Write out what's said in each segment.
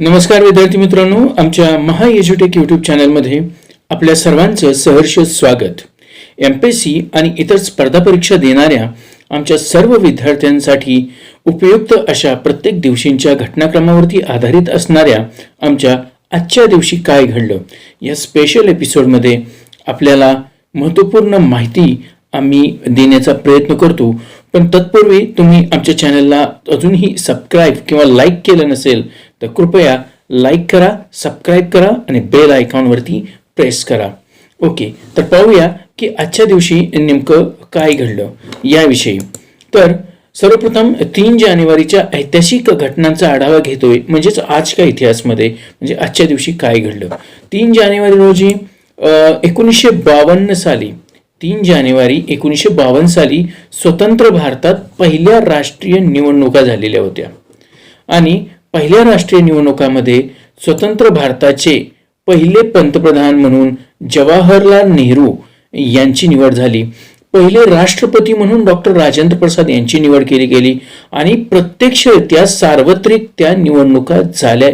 नमस्कार विद्यार्थी मित्रांनो, आमच्या महा एज्युटेक यूट्यूब चॅनलमध्ये आपल्या सर्वांचं सहर्ष स्वागत. MPSC आणि इतर स्पर्धा परीक्षा देणाऱ्या आमच्या सर्व विद्यार्थ्यांसाठी उपयुक्त अशा प्रत्येक दिवशींच्या घटनाक्रमावरती आधारित असणाऱ्या आमच्या आजच्या दिवशी काय घडलं या स्पेशल एपिसोडमध्ये आपल्याला महत्त्वपूर्ण माहिती आम्ही देण्याचा प्रयत्न करतो. पण तत्पूर्वी तुम्ही आमच्या चॅनलला अजूनही सबस्क्राईब किंवा लाईक केलं नसेल तर कृपया लाईक करा, सबस्क्राईब करा आणि बेल आयकॉनवरती प्रेस करा. ओके, तर पाहूया की आजच्या दिवशी नेमकं काय घडलं याविषयी. तर सर्वप्रथम 3 जानेवारीच्या ऐतिहासिक घटनांचा आढावा घेतोय, म्हणजेच आज का इतिहासमध्ये म्हणजे आजच्या दिवशी काय घडलं. 3 जानेवारी रोजी 1952 साली 3 जानेवारी 1952 साली स्वतंत्र भारतात पहिल्या राष्ट्रीय निवडणुका झालेल्या होत्या आणि पहिल्या राष्ट्रीय निवडणुकामध्ये स्वतंत्र भारताचे पहिले पंतप्रधान म्हणून जवाहरलाल नेहरू यांची निवड झाली. पहिले राष्ट्रपती म्हणून डॉक्टर राजेंद्र प्रसाद यांची निवड केली गेली आणि प्रत्यक्षरित्या सार्वत्रिक त्या निवडणुका झाल्या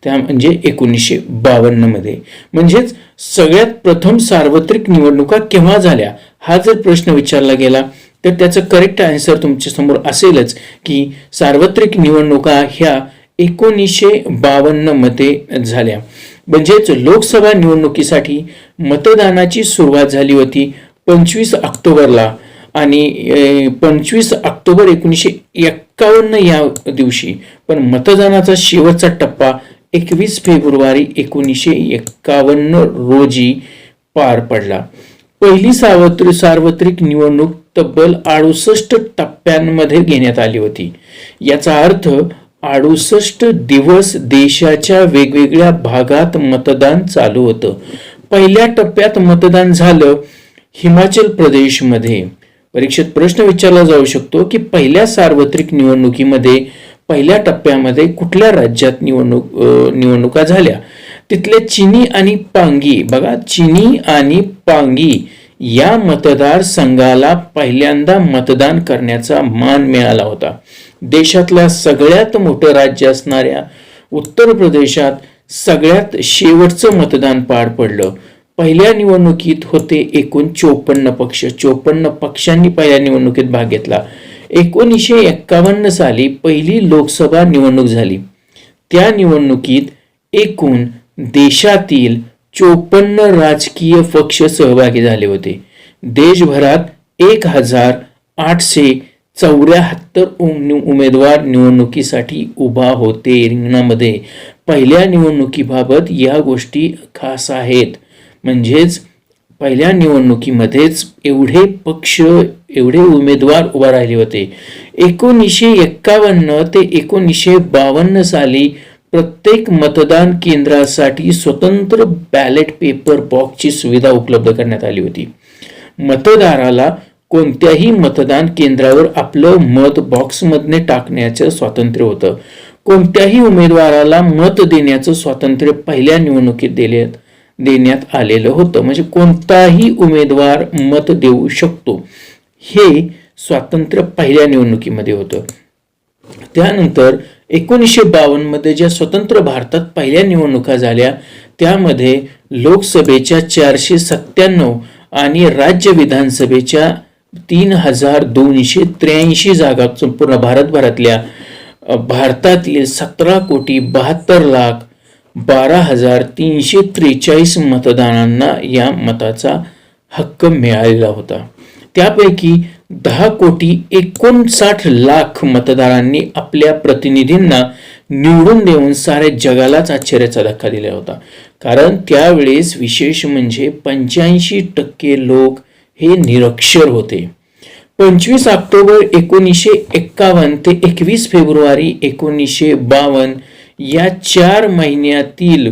त्या म्हणजे 1952 मध्ये. म्हणजेच सगळ्यात प्रथम सार्वत्रिक निवडणुका केव्हा झाल्या हा जर प्रश्न विचारला गेला तर त्याचं करेक्ट आन्सर तुमच्या समोर असेलच की सार्वत्रिक निवडणुका ह्या 1952 मध्ये झाल्या. म्हणजेच लोकसभा निवडणुकीसाठी मतदानाची सुरुवात झाली होती 25 ऑक्टोबरला आणि 25 ऑक्टोबर 1951 या दिवशी. पण मतदानाचा शेवटचा टप्पा 21 फेब्रुवारी 1951 रोजी पार पडला. पहिली सार्वत्रिक निवडणूक तब्बल 68 टप्प्यांमध्ये घेण्यात आली होती. याचा अर्थ 68 दिवस देशाच्या वेगवेगळ्या भागात मतदान चालू होतं. पहिल्या टप्प्यात मतदान झालं हिमाचल प्रदेशमध्ये. परीक्षेत प्रश्न विचारला जाऊ शकतो की पहिल्या सार्वत्रिक निवडणुकीमध्ये पहिल्या टप्प्यामध्ये कुठल्या राज्यात निवडणुका झाल्या. तिथले चिनी आणि पांगी, बघा चिनी आणि पांगी या मतदारसंघाला पहिल्यांदा मतदान करण्याचा मान मिळाला होता. देशातल्या सगळ्यात मोठं राज्य असणाऱ्या उत्तर प्रदेशात सगळ्यात शेवटचं मतदान पार पडलं. पहिल्या निवडणुकीत होते एकूण 54 पक्ष. 54 पक्षांनी पहिल्या निवडणुकीत भाग घेतला. 1951 साली पहिली लोकसभा निवडणूक झाली. त्या निवडणुकीत एकूण देशातील 54 राजकीय पक्ष सहभागी झाले होते. देशभरात 1874 उमेदवार निवडणुकीसाठी उभा होते रिंगणामध्ये. पहिल्या निवडणुकीबाबत या गोष्टी खास आहेत. म्हणजेच पहिल्या निवडणुकीमध्येच एवढे पक्ष, एवढे उमेदवार उभा राहिले होते. 1951 ते 1952 साली प्रत्येक मतदान केंद्रासाठी स्वतंत्र बॅलेट पेपर बॉक्सची सुविधा उपलब्ध करण्यात आली होती. मतदाराला कोणत्याही मतदान केंद्रावर आपलं मत बॉक्समध्ये टाकण्याचं स्वातंत्र्य होतं. कोणत्याही उमेदवाराला मत देण्याचं स्वातंत्र्य पहिल्या निवडणुकीत देण्यात आलेलं होतं. म्हणजे कोणताही उमेदवार मत देऊ शकतो हे स्वातंत्र्य पहिल्या निवडणुकीमध्ये होतं. त्यानंतर 1952 मध्ये ज्या स्वतंत्र भारतात पहिल्या निवडणुका झाल्या त्यामध्ये लोकसभेच्या 497 आणि राज्य विधानसभेच्या 3283 जागा संपूर्ण भारतभरातल्या भारतातील 17,72,12,343 मतदारांना या मताचा हक्क मिळालेला होता. त्यापैकी 10,59,00,000 मतदारांनी आपल्या प्रतिनिधींना निवडून देऊन साऱ्या जगालाच आश्चर्याचा धक्का दिला होता. कारण त्यावेळेस विशेष म्हणजे 85% लोक हे निरक्षर होते. 25 ऑक्टोबर 1951 ते 21 फेब्रुवारी 1952 या 4 महिन्यातील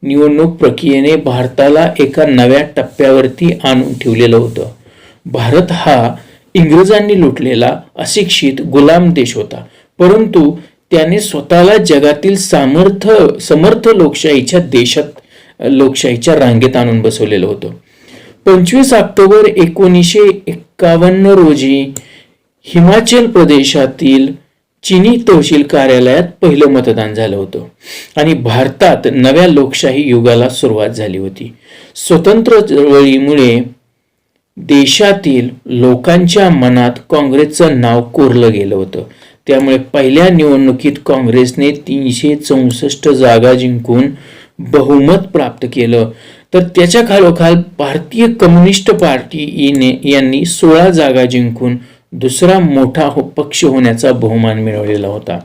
निवडणूक प्रक्रियेने भारताला एका नव्या टप्प्यावरती आणून ठेवलेलं होतं. भारत हा इंग्रजांनी लुटलेला अशिक्षित गुलाम देश होता, परंतु त्याने स्वतःला जगातील समर्थ लोकशाहीच्या रांगेत आणून बसवलेलं होतं. 25 ऑक्टोबर 1951 रोजी हिमाचल प्रदेशातील चिनी तहसील कार्यालयात पहिलं मतदान झालं होतं आणि भारतात नव्या लोकशाही युगाला सुरुवात झाली होती. स्वतंत्र चळवळीमुळे देशातील लोकांच्या मनात काँग्रेसचं नाव कोरलं गेलं होतं. त्यामुळे पहिल्या निवडणुकीत काँग्रेसने 364 जागा जिंकून बहुमत प्राप्त केलं. तर त्याच्या खालोखाल भारतीय कम्युनिस्ट पार्टी यांनी 16 जागा जिंकून दुसरा मोठा पक्ष होण्याचा बहुमान मिळवलेला होता.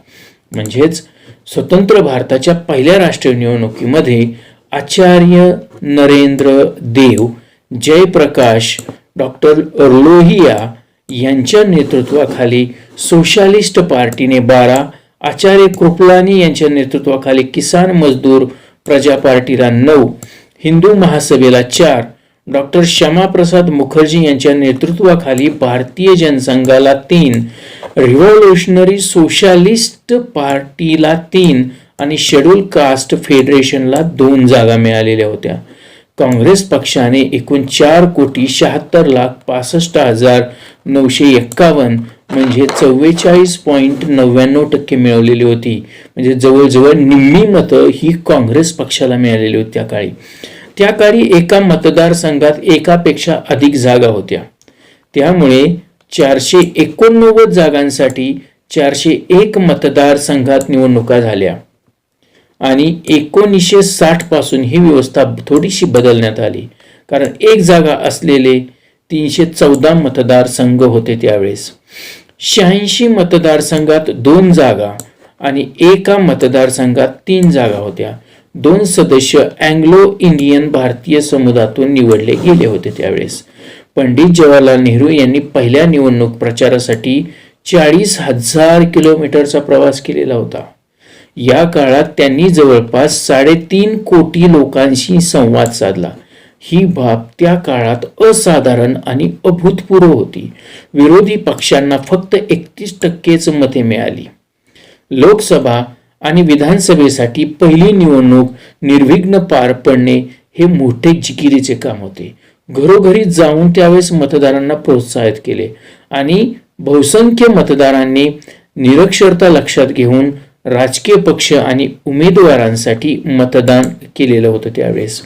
म्हणजेच स्वतंत्र भारताच्या पहिल्या राष्ट्रीय निवडणुकीमध्ये आचार्य नरेंद्र देव, जयप्रकाश, डॉक्टर लोहिया यांच्या नेतृत्वाखाली सोशलिस्ट पार्टीने 12, आचार्य कृपलानी यांच्या नेतृत्वाखाली किसान मजदूर प्रजा पार्टीला 9, हिंदू महासभेला 4, डॉक्टर श्यामाप्रसाद मुखर्जी यांच्या नेतृत्वाखाली भारतीय जनसंघाला 3, रिव्होल्युशनरी सोशलिस्ट पार्टीला 3 आणि शेड्यूल कास्ट फेडरेशनला 2 जागा मिळालेल्या होत्या. काँग्रेस पक्षाने एकूण 4,76,65,951 म्हणजे 44.99% मिळवलेली होती. म्हणजे जवळजवळ निम्मी मतं ही काँग्रेस पक्षाला मिळालेली होती. त्या काळी एका मतदारसंघात एकापेक्षा अधिक जागा होत्या. त्यामुळे 489 जागांसाठी 401 मतदारसंघात निवडणुका झाल्या आणि 1960 पासून ही व्यवस्था थोडीशी बदलण्यात आली. कारण एक जागा असलेले 314 मतदारसंघ होते त्यावेळेस. 86 मतदारसंघात 2 जागा आणि एका मतदारसंघात 3 जागा होत्या. 2 सदस्य अँग्लो इंडियन भारतीय समुदायातून निवडले गेले होते त्यावेळेस. पंडित जवाहरलाल नेहरू यांनी पहिल्या निवडणूक प्रचारासाठी 40,000 किलोमीटरचा प्रवास केलेला होता. या काळात त्यांनी जवळपास 3.5 कोटी लोकांशी संवाद साधला. ही बाब त्या काळात असाधारण आणि अभूतपूर्व होती. विरोधी पक्षांना फक्त 31% मते मिळाली. लोकसभा आणि विधानसभेसाठी पहिली निवडणूक निर्विघ्न पार पडणे हे मोठे जिकिरीचे काम होते. घरोघरी जाऊन त्यावेळेस मतदारांना प्रोत्साहित केले आणि बहुसंख्य मतदारांनी निरक्षरता लक्षात घेऊन राजकीय पक्ष आणि उमेदवारांसाठी मतदान केलेलं होतं. त्यावेळेस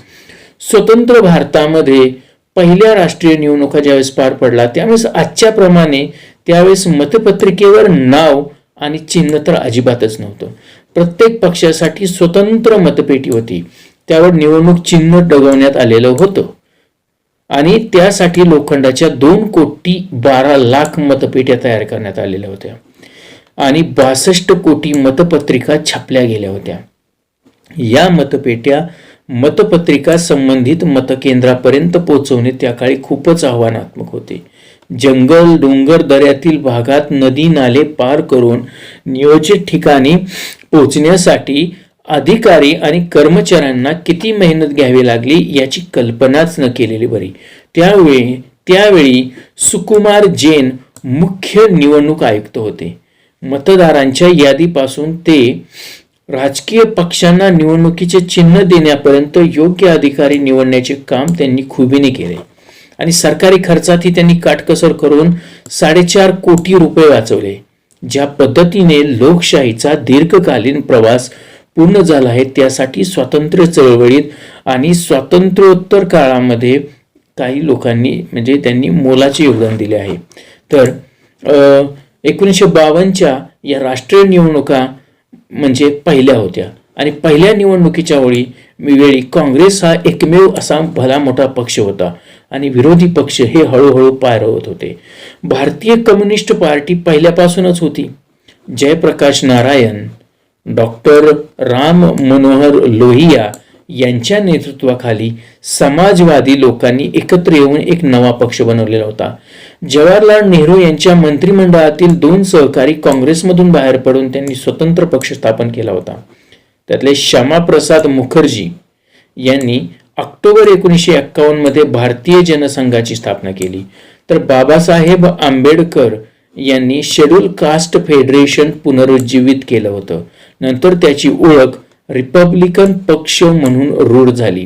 स्वतंत्र भारतामध्ये पहिल्या राष्ट्रीय निवडणुका ज्यावेळेस पार पडला त्यावेळेस आजच्या प्रमाणे त्यावेळेस मतपत्रिकेवर नाव आणि चिन्ह तर अजिबातच नव्हतं. प्रत्येक पक्षासाठी स्वतंत्र मतपेटी होती. त्यावर निवडणूक चिन्ह डगवण्यात आलेलं होतं आणि त्यासाठी लोखंडाच्या 2,12,00,000 मतपेट्या तयार करण्यात आलेल्या होत्या आणि 62 कोटी मतपत्रिका छापल्या गेल्या होत्या. या मतपेट्या मतपत्रिका संबंधित मतकेंद्रापर्यंत पोहोचवणे त्या काळी खूपच आव्हानात्मक होते. जंगल, डोंगर, दऱ्यातील भागात नदी नाले पार करून नियोजित ठिकाणी पोहोचण्यासाठी अधिकारी आणि कर्मचाऱ्यांना किती मेहनत घ्यावी लागली याची कल्पनाच न केलेली बरी. त्यावेळी सुकुमार जैन मुख्य निवडणूक आयुक्त होते. मतदारांच्या यादीपासून ते राजकीय पक्षांना निवडणुकीचे चिन्ह देण्यापर्यंत योग्य अधिकारी निवडण्याचे काम त्यांनी खुबीने केले आणि सरकारी खर्चातही त्यांनी काटकसर करून 4.5 कोटी रुपये वाचवले. ज्या पद्धतीने लोकशाहीचा दीर्घकालीन प्रवास पूर्ण झाला आहे त्यासाठी स्वातंत्र्य चळवळीत आणि स्वातंत्र्योत्तर काळामध्ये काही लोकांनी म्हणजे त्यांनी मोलाचे योगदान दिले आहे. तर 1952च्या या राष्ट्रीय निवडणुका म्हणजे पहिल्या होत्या आणि पहिल्या निवडणुकीच्या वेळी काँग्रेस हा एकमेव असा भला मोठा पक्ष होता आणि विरोधी पक्ष हे हळूहळू पायरवत होते. भारतीय कम्युनिस्ट पार्टी पहिल्यापासूनच होती. जयप्रकाश नारायण, डॉक्टर राम मनोहर लोहिया यांच्या नेतृत्वाखाली समाजवादी लोकांनी एकत्र येऊन एक नवा पक्ष बनवलेला होता. जवाहरलाल नेहरू यांच्या मंत्रिमंडळातील 2 सहकारी काँग्रेसमधून बाहेर पडून त्यांनी स्वतंत्र पक्ष स्थापन केला होता. त्यातले श्यामाप्रसाद मुखर्जी यांनी ऑक्टोबर 1951 मध्ये भारतीय जनसंघाची स्थापना केली. तर बाबासाहेब आंबेडकर यांनी शेड्यूल कास्ट फेडरेशन पुनरुज्जीवित केलं होतं. नंतर त्याची ओळख रिपब्लिकन पक्ष म्हणून रूढ झाली.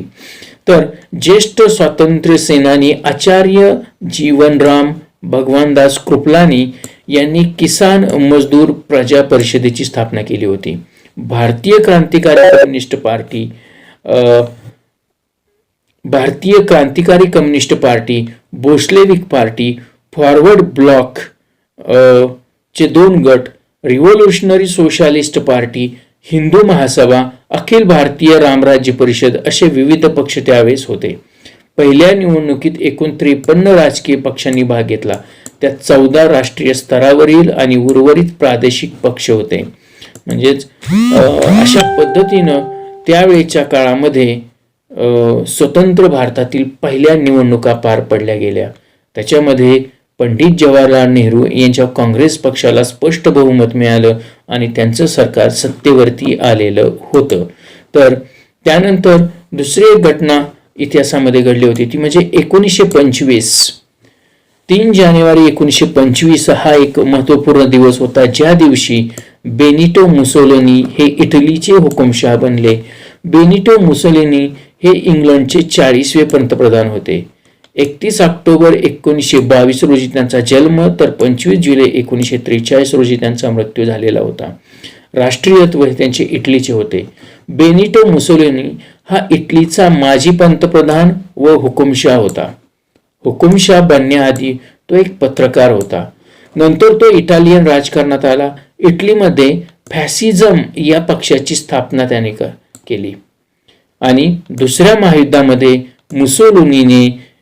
तर ज्येष्ठ स्वातंत्र्य सेनानी आचार्य जीवनराम भगवानदास कृपलानी यांनी किसान मजदूर प्रजा परिषदेची स्थापना केली होती. भारतीय क्रांतिकारी communist party, Bolshevik party, forward block चे 2 गट, revolutionary socialist party, Hindu Mahasabha, Akhil Bharatiya रामराज्य परिषद असे विविध पक्ष त्यावेळेस होते. पहिल्या निवडणुकीत एकूण 53 राजकीय पक्षांनी भाग घेतला. त्यात 14 राष्ट्रीय स्तरावरील आणि उर्वरित प्रादेशिक पक्ष होते. म्हणजेच अशा पद्धतीनं त्यावेळेच्या काळामध्ये स्वतंत्र भारतातील पहिल्या निवडणुका पार पडल्या गेल्या. त्याच्यामध्ये पंडित जवाहरलाल नेहरू यांच्या काँग्रेस पक्षाला स्पष्ट बहुमत मिळालं आणि त्यांचं सरकार सत्तेवरती आलेलं होतं. तर त्यानंतर दुसरी एक घटना इतिहासामध्ये घडली होती ती म्हणजे 1925. 3 जानेवारी 1925 हा एक महत्त्वपूर्ण दिवस होता, ज्या दिवशी बेनिटो मुसोलिनी हे इटलीचे हुकुमशाह बनले. बेनिटो मुसोलिनी हे इंग्लंडचे 40वे पंतप्रधान होते. 31 ऑक्टोबर 1922 रोजी त्यांचा जन्म तर 25 जुलै 1943 रोजी त्यांचा मृत्यू झालेला होता. राष्ट्रीयत्व त्यांचे इटलीचे होते. बेनिटो मुसोलिनी हा इटलीचा माजी पंतप्रधान व हुकुमशाह होता. हुकुमशाह बनण्याआधी तो एक पत्रकार होता. नंतर तो इटालियन राजकारणात आला. इटलीमध्ये फॅसिझम या पक्षाची स्थापना त्याने केली आणि दुसऱ्या महायुद्धामध्ये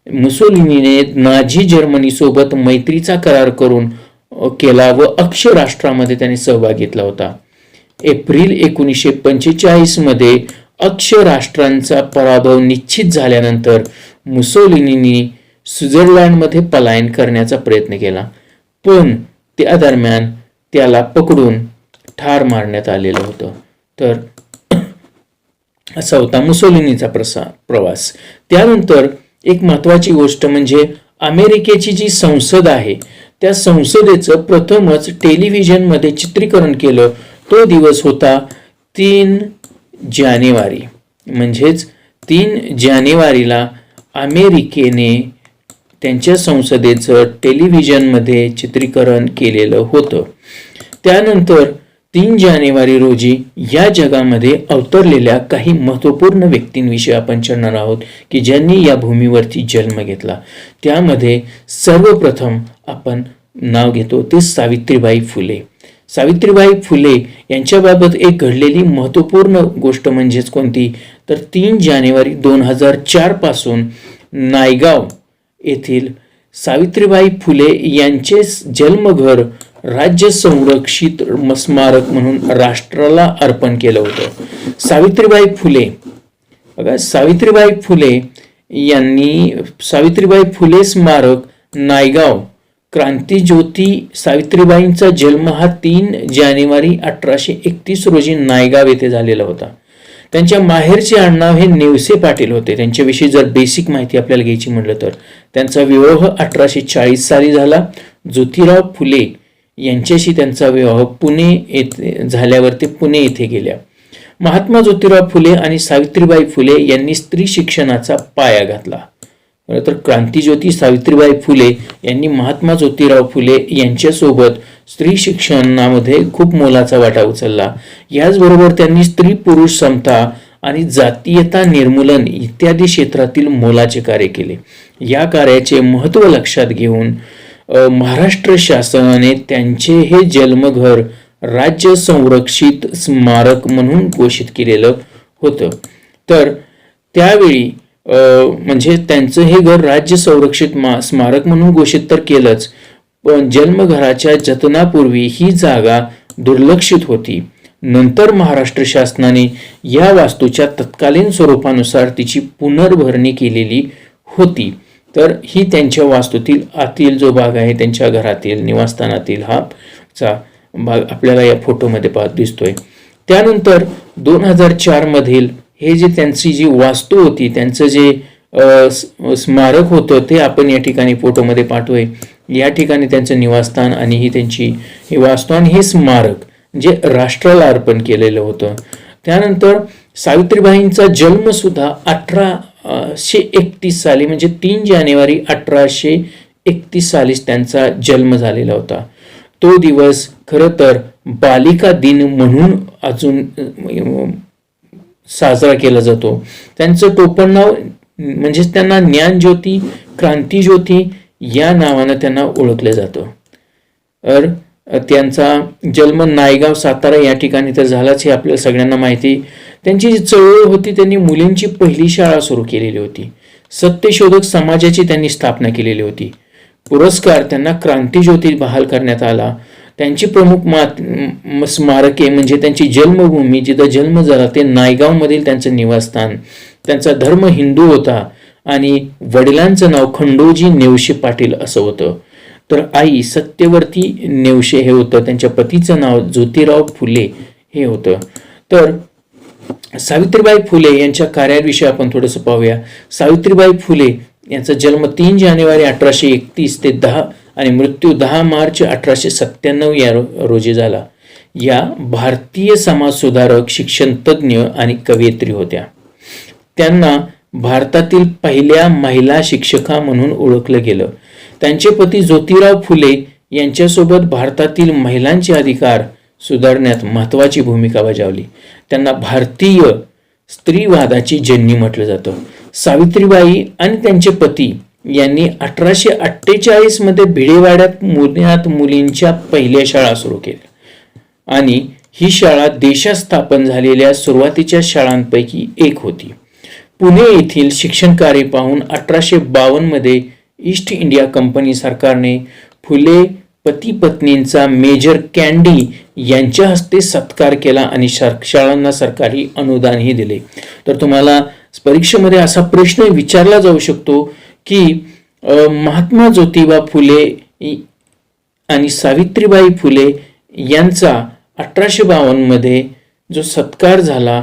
मुसोलिनीने नाझी जर्मनी सोबत मैत्रीचा करार करून केला व अक्ष राष्ट्रामध्ये त्याने सहभाग घेतला होता. एप्रिल 1945 मध्ये अक्ष राष्ट्रांचा पराभव निश्चित झाल्यानंतर मुसोलिनीने स्वित्झर्लंडमध्ये पलायन करण्याचा प्रयत्न केला, पण त्या दरम्यान त्याला पकडून ठार मारण्यात आलेलं होतं. तर असा होता मुसोलिनीचा प्रवास. त्यानंतर एक महत्त्वाची गोष्ट म्हणजे अमेरिकेची जी संसद आहे त्या संसदेचं प्रथमच टेलिव्हिजनमध्ये चित्रीकरण केलं. तो दिवस होता 3 जानेवारी. म्हणजेच 3 जानेवारीला अमेरिकेने त्यांच्या संसदेचं टेलिव्हिजनमध्ये चित्रीकरण केलेलं होतं. त्यानंतर 3 जानेवारी रोजी या जगामध्ये अवतरलेल्या काही महत्त्वपूर्ण व्यक्तींविषयी आपण चर्चा आहोत की ज्यांनी या भूमीवरती जन्म घेतला. त्यामध्ये सर्वप्रथम आपण नाव घेतो ते सावित्रीबाई फुले. सावित्रीबाई फुले यांच्याबाबत एक घडलेली महत्त्वपूर्ण गोष्ट म्हणजेच कोणती तर 3 जानेवारी 2004 पासून नायगाव येथील सावित्रीबाई फुले यांचे जन्मघर राज्य संरक्षित स्मारक म्हणून राष्ट्राला अर्पण केलं होतं. सावित्रीबाई फुले बघा, सावित्रीबाई फुले यांनी सावित्रीबाई फुले स्मारक नायगाव क्रांतिज्योती सावित्रीबाईंचा जन्म हा 3 जानेवारी 1831 रोजी नायगाव येथे झालेला होता. त्यांच्या माहेरचे आडनाव हे नेवसे पाटील होते. त्यांच्याविषयी जर बेसिक माहिती आपल्याला घ्यायची म्हटलं तर त्यांचा विवाह 1840 साली झाला. ज्योतिराव फुले यांच्याशी त्यांचा विवाह पुणे येथे झाल्यावर ते पुणे येथे गेल्या. महात्मा ज्योतिराव फुले आणि सावित्रीबाई फुले यांनी स्त्री शिक्षणाचा पाया घातला. तर क्रांतिज्योती सावित्रीबाई फुले यांनी महात्मा ज्योतिराव फुले यांच्यासोबत स्त्री शिक्षणामध्ये खूप मोलाचा वाटा उचलला. याचबरोबर त्यांनी स्त्री पुरुष समता आणि जातीयता निर्मूलन इत्यादी क्षेत्रातील मोलाचे कार्य केले. या कार्याचे महत्त्व लक्षात घेऊन महाराष्ट्र शासनाने त्यांचे हे जन्मघर राज्य संरक्षित स्मारक म्हणून घोषित केलेलं होतं. तर त्यावेळी म्हणजे त्यांचं हे घर राज्य संरक्षित स्मारक म्हणून घोषित तर केलंच, पण जन्मघराच्या जतनापूर्वी ही जागा दुर्लक्षित होती. नंतर महाराष्ट्र शासनाने या वास्तूच्या तत्कालीन स्वरूपानुसार तिची पुनर्भरणी केलेली होती. तर ही त्यांच्या वास्तूतील आतील जो भाग आहे त्यांच्या घरातील निवासस्थानातील हा भाग आपल्याला या फोटोमध्ये दिसतोय. त्यानंतर 2004 मधील हे जे त्यांची जी वास्तू होती त्यांचं जे स्मारक होतं ते आपण या ठिकाणी फोटोमध्ये पाहतोय. या ठिकाणी त्यांचं निवासस्थान आणि ही त्यांची हे वास्तू आणि हे स्मारक जे राष्ट्राला अर्पण केलेलं होतं. त्यानंतर सावित्रीबाईंचा जन्म सुद्धा 1831 साली म्हणजे 3 जानेवारी 1831 सालीच त्यांचा जन्म झालेला होता. तो दिवस खरं तर बालिका दिन म्हणून अजून साजरा केला जातो. त्यांचं टोपण नाव म्हणजेच त्यांना ज्ञानज्योती, क्रांतिज्योती या नावानं त्यांना ओळखलं जातं. तर त्यांचा जन्म नायगाव, सातारा या ठिकाणी तर झालाच, हे आपल्या सगळ्यांना माहिती. त्यांची जी चळवळ होती, त्यांनी मुलींची पहिली शाळा सुरू केलेली होती. सत्यशोधक समाजाची त्यांनी स्थापना केलेली होती. पुरस्कार त्यांना क्रांतिज्योती बहाल करण्यात आला. त्यांची प्रमुख स्मारके म्हणजे त्यांची जन्मभूमी, जिथं जन्म झाला ते नायगावमधील त्यांचं निवासस्थान. त्यांचा धर्म हिंदू होता आणि वडिलांचं नाव खंडोजी नेवशे पाटील असं होतं. तर आई सत्यवर्ती नेवशे हे होतं. त्यांच्या पतीचं नाव ज्योतिराव फुले हे होतं. तर सावित्रीबाई फुले यांच्या कार्याविषयी आपण थोडंसं पाहूया. सावित्रीबाई फुले यांचा जन्म 3 जानेवारी 1831 ते 10 आणि मृत्यू 10 मार्च 1897 या रोजी झाला. या भारतीय समाजसुधारक, शिक्षण तज्ज्ञ आणि कवयित्री होत्या. त्यांना भारतातील पहिल्या महिला शिक्षिका म्हणून ओळखलं गेलं. त्यांचे पती ज्योतिराव फुले यांच्यासोबत भारतातील महिलांचे अधिकार सुधारण्यात महत्त्वाची भूमिका बजावली. त्यांना भारतीय स्त्रीवादाची जननी म्हटलं जातं. सावित्रीबाई आणि त्यांचे पती यांनी 1848 मध्ये भिडेवाड्यात पुण्यात मुलींच्या पहिल्या शाळा सुरू केल्या आणि ही शाळा देशात स्थापन झालेल्या सुरुवातीच्या शाळांपैकी एक होती. पुणे येथील शिक्षण कार्य पाहून 1852 मध्ये ईस्ट इंडिया कंपनी सरकारने फुले पती पत्नींचा मेजर कॅन्डी यांच्या हस्ते सत्कार केला आणि शाळांना सरकारी अनुदानही दिले. तर तुम्हाला परीक्षेमध्ये असा प्रश्न विचारला जाऊ शकतो की महात्मा ज्योतिबा फुले आणि सावित्रीबाई फुले यांचा 1852 मध्ये जो सत्कार झाला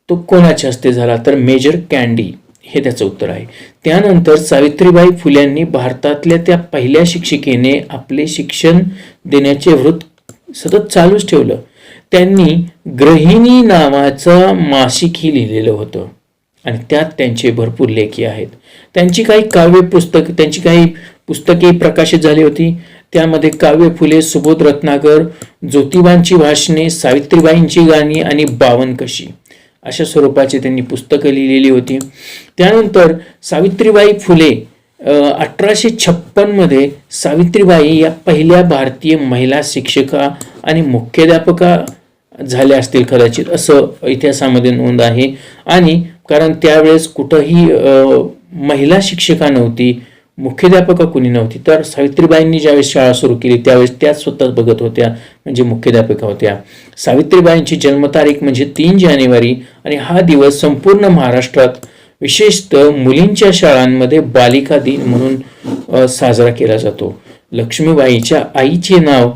तो कोणाच्या हस्ते झाला, तर मेजर कॅन्डी हे त्याचं उत्तर आहे. त्यानंतर सावित्रीबाई फुल्यांनी भारतातल्या त्या पहिल्या शिक्षिकेने आपले शिक्षण देण्याचे व्रत सतत चालूच ठेवलं. त्यांनी गृहिणी नावाचं मासिकही लिहिलेलं होतं आणि त्यात त्यांचे भरपूर लेखी आहेत. त्यांची काही पुस्तके प्रकाशित झाली होती. त्यामध्ये काव्य फुले, सुबोध रत्नाकर, ज्योतिबांची भाषणे, सावित्रीबाईंची गाणी आणि बावनकशी अशा स्वरूपाची त्यांनी पुस्तकं लिहिलेली होती. त्यानंतर सावित्रीबाई फुले 1856 मध्ये सावित्रीबाई या पहिल्या भारतीय महिला शिक्षिका आणि मुख्याध्यापका झाल्या असतील कदाचित, असं इतिहासामध्ये नोंद आहे. आणि कारण त्यावेळेस कुठंही महिला शिक्षिका नव्हती, मुख्याध्यापका कुणी नव्हती. तर सावित्रीबाईंनी ज्यावेळेस शाळा सुरू केली त्यावेळेस त्याच स्वतः बघत होत्या, म्हणजे मुख्याध्यापिका होत्या. सावित्रीबाईंची जन्मतारीख म्हणजे 3 जानेवारी आणि हा दिवस संपूर्ण महाराष्ट्रात विशेषतः मुलींच्या शाळांमध्ये बालिका दिन म्हणून साजरा केला जातो. लक्ष्मीबाईच्या आईचे नाव,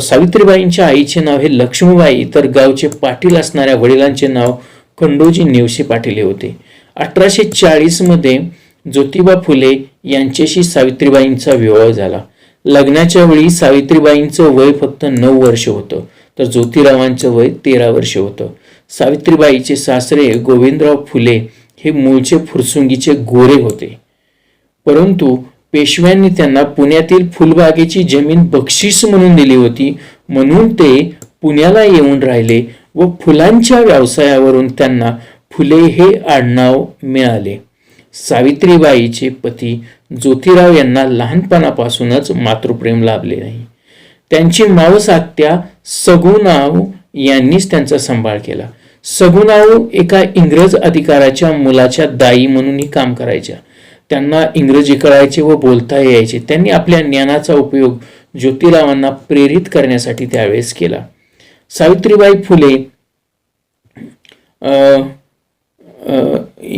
सावित्रीबाईंच्या आईचे नाव हे लक्ष्मीबाई, तर गावचे पाटील असणाऱ्या वडिलांचे नाव खंडोजी नेवसे पाटील हे होते. 1840 मध्ये ज्योतिबा फुले यांच्याशी सावित्रीबाईंचा विवाह झाला. लग्नाच्या वेळी सावित्रीबाईंचं वय फक्त 9 वर्ष होतं, तर ज्योतिरावांचं वय 13 वर्ष होतं. सावित्रीबाईचे सासरे गोविंदराव फुले हे मूळचे फुरसुंगीचे गोरे होते, परंतु पेशव्यांनी त्यांना पुण्यातील फुलबागेची जमीन बक्षीस म्हणून दिली होती, म्हणून ते पुण्याला येऊन राहिले व फुलांच्या व्यवसायावरून त्यांना फुले हे आडनाव मिळाले. सावित्रीबाईचे पती ज्योतिराव यांना लहानपणापासूनच मातृप्रेम लाभले नाही. त्यांची मावस आत्या सगुणाव यांनीच त्यांचा सांभाळ केला. सगुणाव एका इंग्रज अधिकाऱ्याच्या मुलाच्या दाई म्हणूनही काम करायच्या. त्यांना इंग्रजी कळायचे व बोलता यायचे. त्यांनी आपल्या ज्ञानाचा उपयोग ज्योतिरावांना प्रेरित करण्यासाठी त्यावेळेस केला. सावित्रीबाई फुले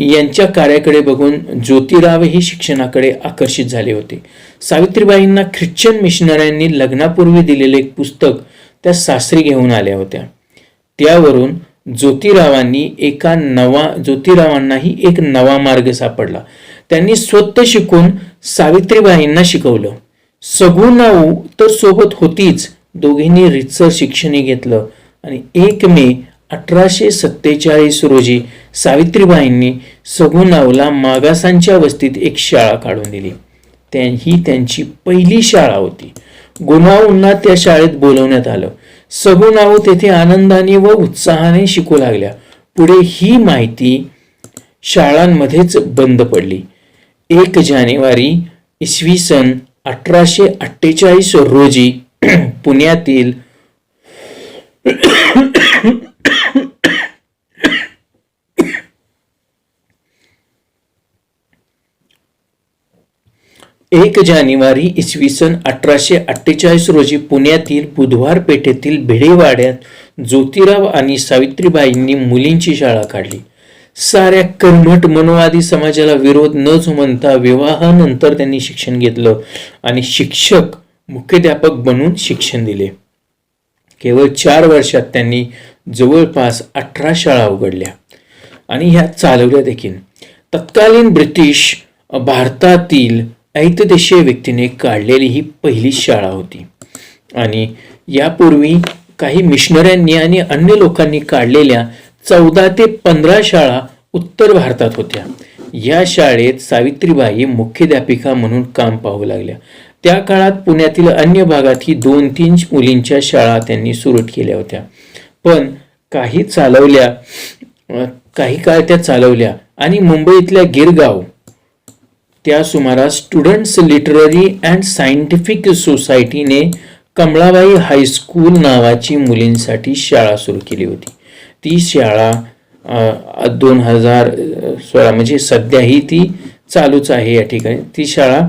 यांच्या कार्याकडे बघून ज्योतिरावही शिक्षणाकडे आकर्षित झाले होते. सावित्रीबाईंना ख्रिश्चन मिशनऱ्यांनी लग्नापूर्वी दिलेले एक पुस्तक त्या सासरी घेऊन आल्या होत्या. त्यावरून ज्योतिरावांनाही एक नवा मार्ग सापडला. त्यांनी स्वतः शिकून सावित्रीबाईंना शिकवलं. सगुणाऊ तर सोबत होतीच. दोघींनी रीतसर शिक्षण घेतलं आणि 1 मे 1847 रोजी सावित्रीबाईंनी सगुणावला मागासांच्या वस्तीत एक शाळा काढून दिली. ही त्यांची पहिली शाळा होती. गुणावूंना त्या शाळेत बोलवण्यात आलं. सगुणावू तेथे आनंदाने व उत्साहाने शिकू लागल्या. पुढे ही माहिती शाळांमध्येच बंद पडली. 1 जानेवारी इसवी सन 1848 रोजी पुण्यातील एक जानेवारी इसवी सन 1848 रोजी पुण्यातील बुधवार पेठेतील भिडेवाड्यात ज्योतिराव आणि सावित्रीबाईंनी मुलींची शाळा काढली. साऱ्या कर्मठ मनोवादी समाजाला विरोध न जुमानता विवाहानंतर त्यांनी शिक्षण घेतलं आणि शिक्षक मुख्याध्यापक बनून शिक्षण दिले. केवळ 4 वर्षात त्यांनी जवळपास 18 शाळा उघडल्या आणि ह्या चालवल्या देखील. तत्कालीन ब्रिटिश भारतातील ऐतदेशीय व्यक्तीने काढलेली ही पहिली शाळा होती आणि यापूर्वी काही मिशनऱ्यांनी आणि अन्य लोकांनी काढलेल्या 14 ते 15 शाळा उत्तर भारतात होत्या. या शाळेत सावित्रीबाई मुख्याध्यापिका म्हणून काम पाहू लागल्या. त्या काळात पुण्यातील अन्य भागातही 2-3 मुलींच्या शाळा त्यांनी सुरू केल्या होत्या, पण काही काळ त्या चालवल्या आणि मुंबईतल्या गिरगाव त्या सुमारास स्टुडंट्स लिटररी अँड सायंटिफिक सोसायटीने कमळाबाई हायस्कूल नावाची मुलींसाठी शाळा सुरू केली होती. ती शाळा 2016 म्हणजे सध्याही ती चालूच आहे. या ठिकाणी ती शाळा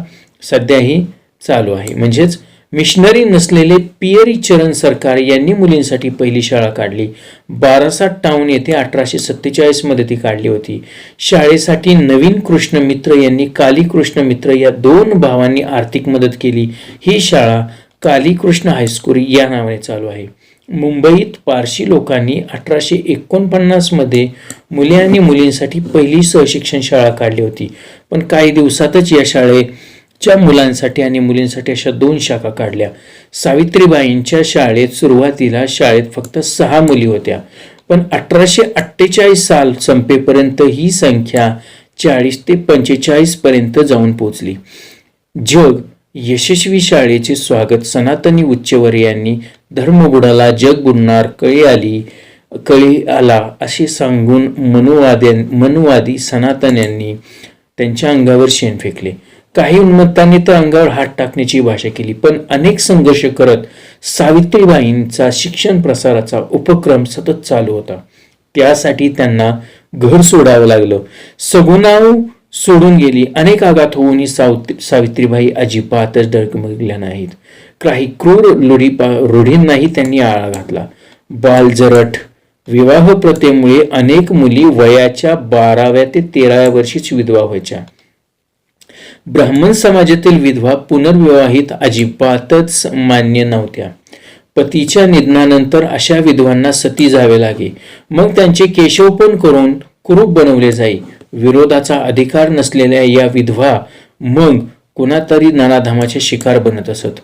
सध्याही चालू आहे. म्हणजेच मिशनरी नसलेले पियरी चरण सरकार यांनी मुलींसाठी पहिली शाळा काढली. बारासात टाउन येथे 1847 मध्ये ती काढली होती. शाळेसाठी नवीन कृष्ण मित्र यांनी काली कृष्ण मित्र या 2 भावांनी आर्थिक मदत केली. ही शाळा कालीकृष्ण हायस्कूल या नावाने चालू आहे. मुंबईत पारशी लोकांनी 1849 मध्ये मुले आणि मुलींसाठी पहिली सहशिक्षण शाळा काढली होती, पण काही दिवसातच या शाळेच्या मुलांसाठी आणि मुलींसाठी अशा 2 शाखा काढल्या. सावित्रीबाईंच्या शाळेत सुरुवातीला शाळेत फक्त 6 मुली होत्या, पण 1848 साल संपेपर्यंत ही संख्या 40 ते 45 पर्यंत जाऊन पोहोचली. जग यशस्वी शाळेचे स्वागत सनातनी उच्चवर्य यांनी धर्म बुडाला जग बुडणार कळी आला असे सांगून मनुवादी सनातन्यांनी त्यांच्या अंगावर शेण फेकले. काही उन्मत्तांनी तर अंगावर हात टाकण्याची भाषा केली, पण अनेक संघर्ष करत सावित्रीबाईंचा शिक्षण प्रसाराचा उपक्रम सतत चालू होता. त्यासाठी त्यांना घर सोडावं लागलं. सगुणाव सोडून गेली. अनेक आघात होऊनही सावित्रीबाई अजिबातच डगमगल्या नाहीत. काही क्रूर रूढींनाही त्यांनी आळा घातला. बालजरट विवाह प्रथेमुळे अनेक मुली वयाच्या 12व्या ते 13व्या वर्षीच विधवा व्हायच्या. ब्राह्मण समाजातील विधवा पुनर्विवाहित अजिबातच मान्य नव्हत्या. पतीच्या निधनानंतर अशा विधवांना सती जावे लागे. मग त्यांचे केशवपण करून कुरूप बनवले जाई. विरोधाचा अधिकार नसलेल्या या विधवा मग कुणातरी नानाधामाचे शिकार बनत असत.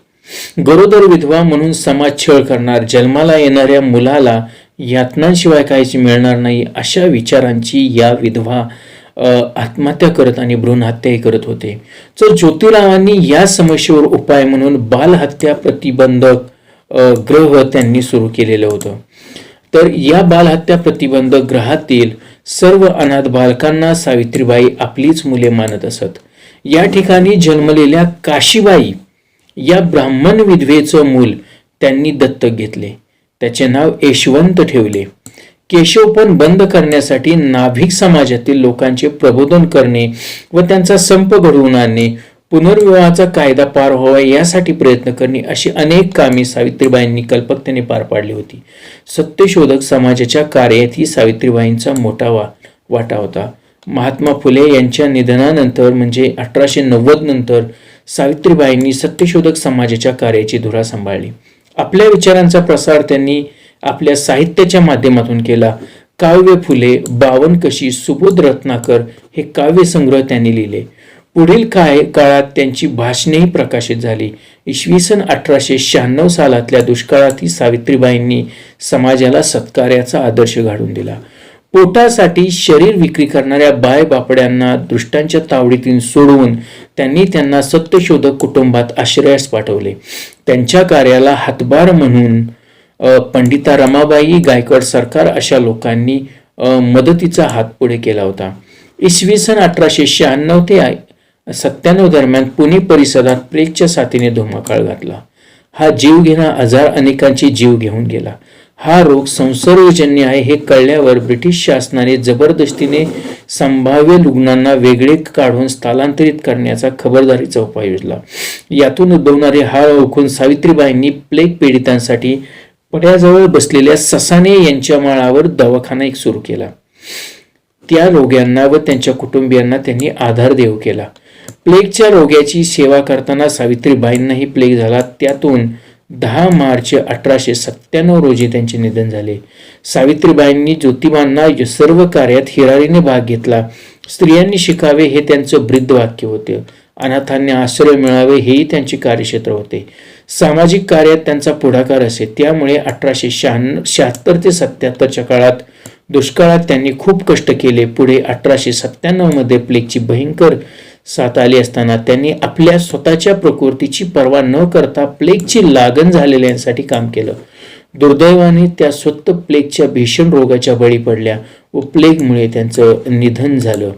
गरोदर विधवा म्हणून समाज छळ करणार, जन्माला येणाऱ्या मुलाला यातनांशिवाय काहीच मिळणार नाही अशा विचारांची या विधवा आत्महत्या करत आणि भ्रूण हत्याही करत होते. तर ज्योतिरावांनी या समस्येवर उपाय म्हणून बालहत्या प्रतिबंधक ग्रह त्यांनी सुरू केलेलं होतं. तर या बालहत्या प्रतिबंधक ग्रहातील सर्व अनाथ बालकांना सावित्रीबाई आपलीच मुले मानत असत. या ठिकाणी जन्मलेल्या काशीबाई या ब्राह्मण विधवेचं मूल त्यांनी दत्तक घेतले. त्याचे नाव यशवंत ठेवले. केशवपण बंद करण्यासाठी नाभिक समाजातील लोकांचे प्रबोधन करणे व त्यांचा संप घडवून आणणे, पुनर्विवाहाचा कायदा पार व्हावा यासाठी प्रयत्न करणे अशी अनेक कामे सावित्रीबाईंनी कल्पकतेने पार पाडली होती. सत्यशोधक समाजाच्या कार्यात ही सावित्रीबाईंचा मोठा वाटा होता. महात्मा फुले यांच्या निधनानंतर म्हणजे 1890 नंतर सावित्रीबाईंनी सत्यशोधक समाजाच्या कार्याची धुरा सांभाळली. आपल्या विचारांचा प्रसार त्यांनी आपल्या साहित्याच्या माध्यमातून केला. काव्य फुले, बावनकशी, सुबोध रत्नाकर हे काव्यसंग्रह त्यांनी लिहिले. पुढील काळात त्यांची भाषणेही प्रकाशित झाली. इसवी सन 1896 सालातल्या दुष्काळातही सावित्रीबाईंनी समाजाला सत्कार्याचा आदर्श घडवून दिला. पोटासाठी शरीर विक्री करणाऱ्या बाय बापड्यांना दृष्टांच्या तावडीतून सोडवून त्यांनी त्यांना सत्यशोधक कुटुंबात आश्रयास पाठवले. त्यांच्या कार्याला हातभार म्हणून पंडिता रमाबाई, गायकवाड सरकार अशा लोकांनी मदतीचा हात पुढे केला होता. इसवी सन 1896 ते 97 दरम्यान पुणे परिसरात प्लेगच्या साथीने धुमाकाळ घातला. हा जीवघेणा आजार अनेकांचे जीव घेऊन गेला. हा रोग संसर्गजन्य आहे हे कळल्यावर ब्रिटिश शासनाने जबरदस्तीने संभाव्य रुग्णांना वेगळे काढून स्थलांतरित करण्याचा खबरदारीचा उपाय योजला. यातून उद्भवणारे हाल ओळखून सावित्रीबाईंनी प्लेग पीडितांसाठी पड्याजवळ बसलेल्या ससाणे यांच्या माळावर दवाखाना एक सुरू केला. त्या रोग्यांना व त्यांच्या कुटुंबियांना त्यांनी आधार देऊ केला. प्लेगच्या रोग्याची सेवा करताना सावित्रीबाईंनाही प्लेग झाला. त्यातून 10 मार्च 1897 रोजी त्यांचे निधन झाले. सावित्रीबाईंनी ज्योतिबांना सर्व कार्यात हिरारीने भाग घेतला. स्त्रियांनी शिकावे हे त्यांचं ब्रीदवाक्य होते. अनाथांना आश्रय मिळावे हेही त्यांचे कार्यक्षेत्र होते. सामाजिक कार्यात त्यांचा पुढाकार असे. त्यामुळे 1876 ते 77च्या काळात दुष्काळात त्यांनी खूप कष्ट केले. पुढे 1897 मध्ये प्लेगची भयंकर साथ आली असताना त्यांनी आपल्या स्वतःच्या प्रकृतीची पर्वा न करता प्लेगची लागण झालेल्यांसाठी काम केलं. दुर्दैवाने त्या स्वतः प्लेगच्या भीषण रोगाच्या बळी पडल्या व प्लेगमुळे त्यांचं निधन झालं.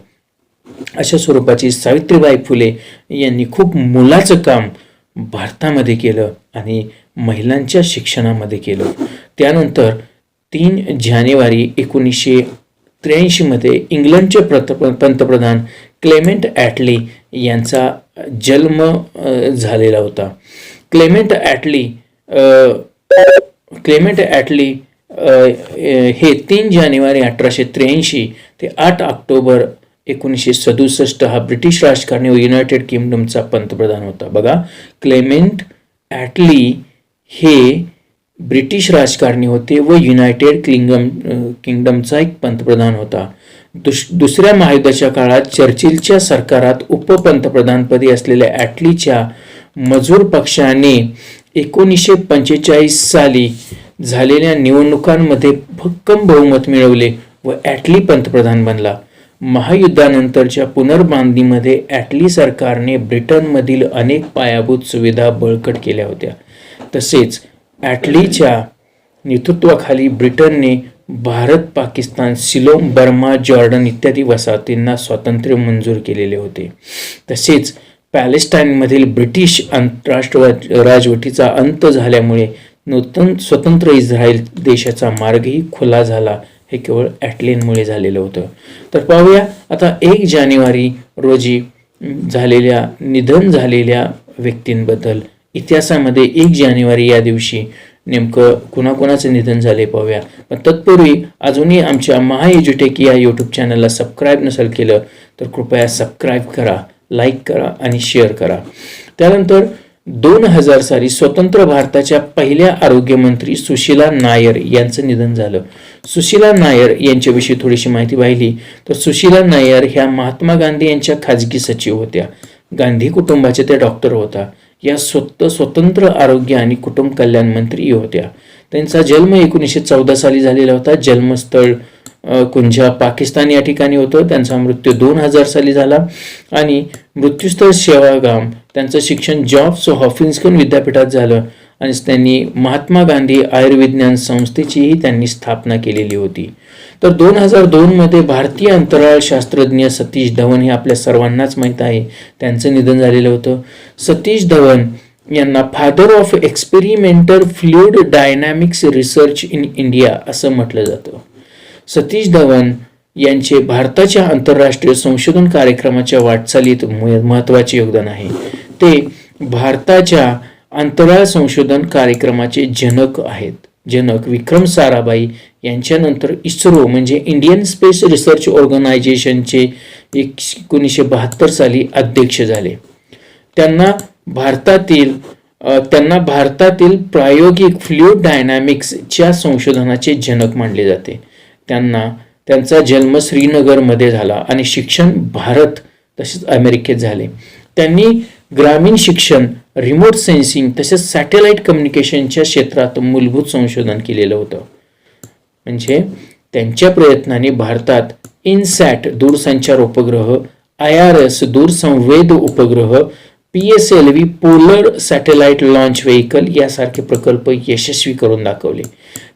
अशा स्वरूपाची सावित्रीबाई फुले यांनी खूप मोलाचं काम भारतामध्ये केलं आणि महिलांच्या शिक्षणामध्ये केलं. त्यानंतर 3 जानेवारी 1983 मध्ये इंग्लंडचे पंतप्रधान क्लेमेंट ॲटली यांचा जन्म झालेला होता. क्लेमेंट ॲटली हे 3 जानेवारी 1883 ते 8 ऑक्टोबर 1967 हा ब्रिटिश राजकारणी व युनायटेड किंगडमचा पंतप्रधान होता. बघा, क्लेमेंट ॲटली हे ब्रिटिश राजकारणी होते व युनायटेड किंगडमचा एक पंतप्रधान होता. दुसऱ्या महायुद्धाच्या काळात चर्चिलच्या सरकारात उपपंतप्रधानपदी असलेल्या ॲटलीच्या मजूर पक्षाने 1945 साली झालेल्या निवडणुकांमध्ये भक्कम बहुमत मिळवले व ॲटली पंतप्रधान बनला. महायुद्धानंतरच्या पुनर्बांधणीमध्ये ॲटली सरकारने ब्रिटनमधील अनेक पायाभूत सुविधा बळकट केल्या होत्या. तसेच ॲटलीच्या नेतृत्वाखाली ब्रिटनने Bharat, Pakistan, Ceylon, Burma, Jordan इत्यादी वसाहतींना स्वातंत्र्य मंजूर केलेले होते. तसेच पॅलेस्टाईनमधील ब्रिटिश राजवटीचा अंत झाल्यामुळे नूतन स्वतंत्र इस्रायल देशाचा मार्गही खुला झाला. हे केवळ ॲटलीमुळे झालेलं होतं. तर पाहूया आता 1 जानेवारी रोजी निधन झालेल्या व्यक्तींबद्दल. इतिहासामध्ये 1 जानेवारी या दिवशी नेमकं कुणाकुणाचं निधन झाले पाहूया. पण तत्पूर्वी अजूनही आमच्या महा एज्युटेक या यूट्यूब चॅनलला सबस्क्राईब नसेल केलं तर कृपया सबस्क्राईब करा, लाईक करा आणि शेअर करा. त्यानंतर 2000 साली स्वतंत्र भारताच्या पहिल्या आरोग्यमंत्री सुशीला नायर यांचं निधन झालं. सुशीला नायर यांच्याविषयी थोडीशी माहिती पाहिली तर सुशीला नायर ह्या महात्मा गांधी यांच्या खाजगी सचिव होत्या. गांधी कुटुंबाचे त्या डॉक्टर होता. या स्वतंत्र आरोग्य आणि कुटुंब कल्याण मंत्री होत्या. त्यांचा जन्म 1914 साली झालेला होता. जन्मस्थळ कुंजा, पाकिस्तान या ठिकाणी होतं. त्यांचा मृत्यू 2000 साली झाला आणि मृत्यूस्थळ सेवागाम. त्यांचं शिक्षण जॉब्स हॉकिन्सन विद्यापीठात झालं आणि त्यांनी महात्मा गांधी आयुर्विज्ञान संस्थेचीही त्यांनी स्थापना केलेली होती. तर 2002 मध्ये भारतीय अंतराळ शास्त्रज्ञ सतीश धवन हे आपल्या सर्वांनाच माहीत आहे, त्यांचं निधन झालेलं होतं. सतीश धवन यांना father of experimental fluid dynamics research in India असं म्हटलं जातं. सतीश धवन यांचे भारताच्या आंतरराष्ट्रीय संशोधन कार्यक्रमाच्या वाटचालीत महत्त्वाचे योगदान आहे. ते भारताच्या अंतराळ संशोधन कार्यक्रमाचे जनक आहेत. विक्रम साराभाई यांच्यानंतर इस्रो म्हणजे इंडियन स्पेस रिसर्च ऑर्गनायझेशनचे 1972 साली अध्यक्ष झाले. त्यांना भारतातील प्रायोगिक फ्लुइड डायनॅमिक्सच्या संशोधनाचे जनक मानले जाते. त्यांचा जन्म श्रीनगरमध्ये झाला आणि शिक्षण भारत तसेच अमेरिकेत झाले. त्यांनी ग्रामीण शिक्षण, रिमोट सेन्सिंग तसेच सॅटेलाइट कम्युनिकेशनच्या क्षेत्रात मूलभूत संशोधन केलेलं होतं. म्हणजे त्यांच्या प्रयत्नाने भारतात इनसॅट दूरसंचार उपग्रह IRS दूरसंवेद उपग्रह, PSLV polar satellite launch vehicle यासारखे प्रकल्प यशस्वी करून दाखवले.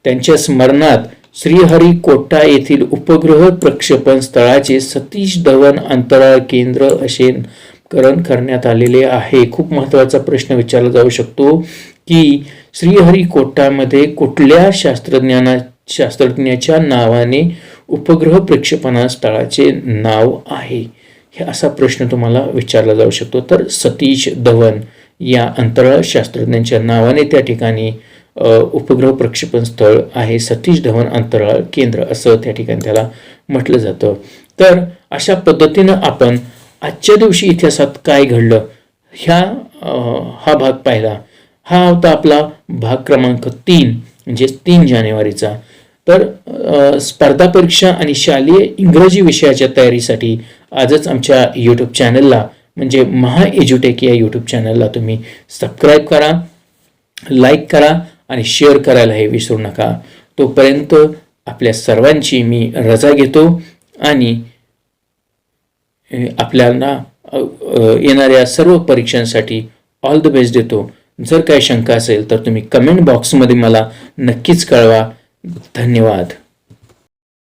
त्यांच्या स्मरणात श्रीहरिकोटा येथील उपग्रह प्रक्षेपण स्थळाचे सतीश धवन अंतराळ केंद्र असे नामकरण करण्यात आलेले आहे. खूप महत्त्वाचा प्रश्न विचारला जाऊ शकतो की श्रीहरिकोटामध्ये कुठल्या शास्त्रज्ञाच्या नावाने उपग्रह प्रक्षेपण स्थळाचे नाव आहे, हे असा प्रश्न तुम्हाला विचारला जाऊ शकतो. तर सतीश धवन या अंतराळ शास्त्रज्ञांच्या नावाने त्या ठिकाणी उपग्रह प्रक्षेपण स्थळ आहे. सतीश धवन अंतराळ केंद्र असं त्या ठिकाणी त्याला म्हटलं जातं. तर अशा पद्धतीनं आपण आजच्या दिवशी इतिहासात काय घडलं हा भाग पाहिला. हा होता आपला भाग क्रमांक 3 म्हणजे 3 जानेवारीचा. तर स्पर्धा परीक्षा आणि शालेय इंग्रजी विषयाच्या तयारीसाठी आजच आमच्या यूट्यूब चॅनलला म्हणजे महा एज्युटेक या यूट्यूब चॅनलला तुम्ही सबस्क्राईब करा, लाईक करा आणि शेअर करायलाही विसरू नका. तोपर्यंत आपल्या सर्वांची मी रजा घेतो आणि आपल्याला येणाऱ्या सर्व परीक्षांसाठी ऑल द बेस्ट देतो. जर काही शंका असेल तर तुम्ही कमेंट बॉक्समध्ये मला नक्कीच कळवा. धन्यवाद.